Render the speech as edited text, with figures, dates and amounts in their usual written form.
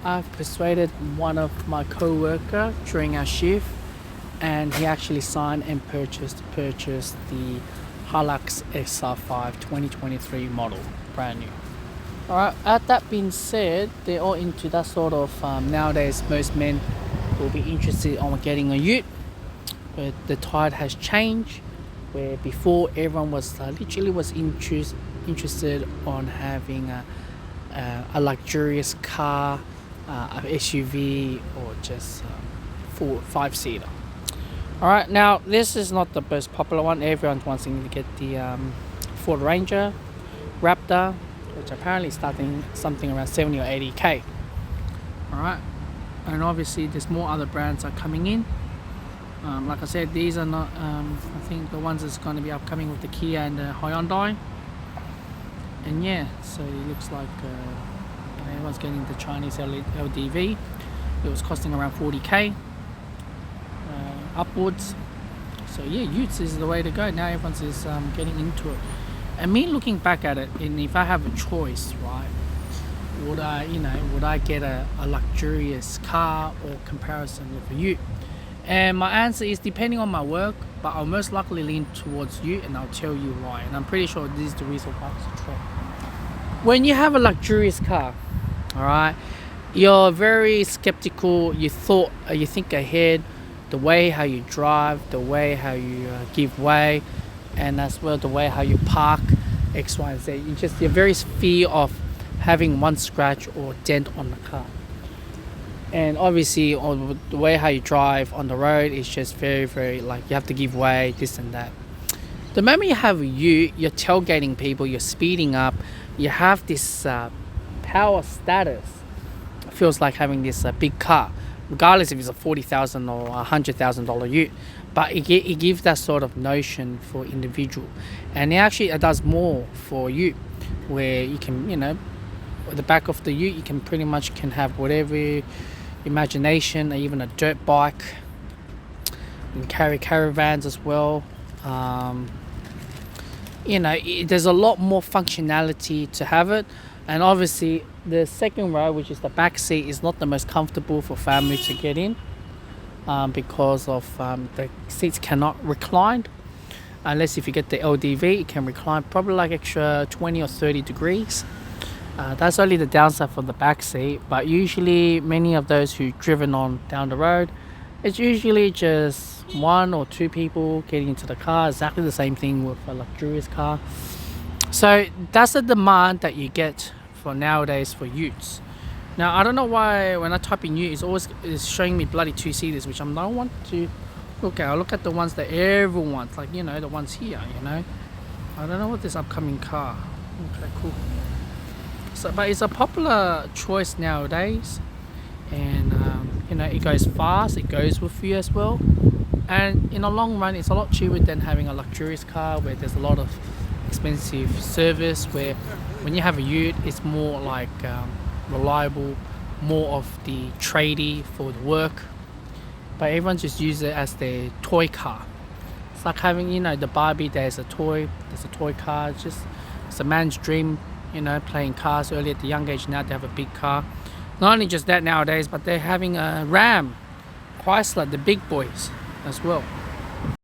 I've persuaded one of my co-worker during our shift, and he actually signed and purchased the Hilux XR5 2023 model, brand new. Alright, that being said, they're all into that sort of nowadays most men will be interested on getting a ute, but the tide has changed, where before everyone was literally was interested on having a luxurious car, a SUV, or just 5-seater. Alright, now this is not the most popular one. Everyone wants to get the Ford Ranger, Raptor, which apparently is starting something around 70 or 80k. Alright, and obviously there's more other brands are coming in. Like I said, these are not, I think the ones that's going to be upcoming with the Kia and the Hyundai. And yeah, so it looks like everyone's getting the Chinese LDV. It was costing around 40k upwards. So yeah, utes is the way to go. Now everyone's is getting into it. And me looking back at it, and if I have a choice, right, would I get a luxurious car or comparison with a ute? And my answer is depending on my work, but I'll most likely lean towards ute, and I'll tell you why. And I'm pretty sure this is the reason why. When you have a luxurious car, all right, you're very skeptical. You think ahead, the way how you drive, the way how you give way, and as well the way how you park, X, Y, and Z. You're very fear of having one scratch or dent on the car. And obviously on the way how you drive on the road is just very, very like you have to give way, this and that. The moment you have you're tailgating people, you're speeding up, you have this power status. It feels like having this big car, regardless if it's a $40,000 or $100,000 ute. But it gives that sort of notion for individual, and it does more for you, where you can, at the back of the ute, you can pretty much have whatever imagination, or even a dirt bike. You can carry caravans as well. There's a lot more functionality to have it, and obviously the second row, which is the back seat, is not the most comfortable for family to get in. Because of the seats cannot recline, unless if you get the LDV, it can recline probably like extra 20 or 30 degrees. That's only the downside for the back seat, but usually many of those who driven on down the road, it's usually just one or two people getting into the car. Exactly the same thing with a luxurious car. So that's the demand that you get for nowadays for utes. Now, I don't know why when I type in ute, it's showing me bloody 2-seaters, which I don't want to look at. I look at the ones that everyone wants, like, the ones here, I don't know what this upcoming car. Okay, cool. So, but it's a popular choice nowadays. And, it goes fast, it goes with you as well. And in the long run, it's a lot cheaper than having a luxurious car where there's a lot of expensive service, where when you have a ute, it's more like reliable, more of the tradie for the work, but everyone just uses it as their toy car. It's like having the Barbie. There's a toy car. It's a man's dream, playing cars early at the young age. Now they have a big car. Not only just that nowadays, but they're having a Ram, Chrysler, the big boys as well.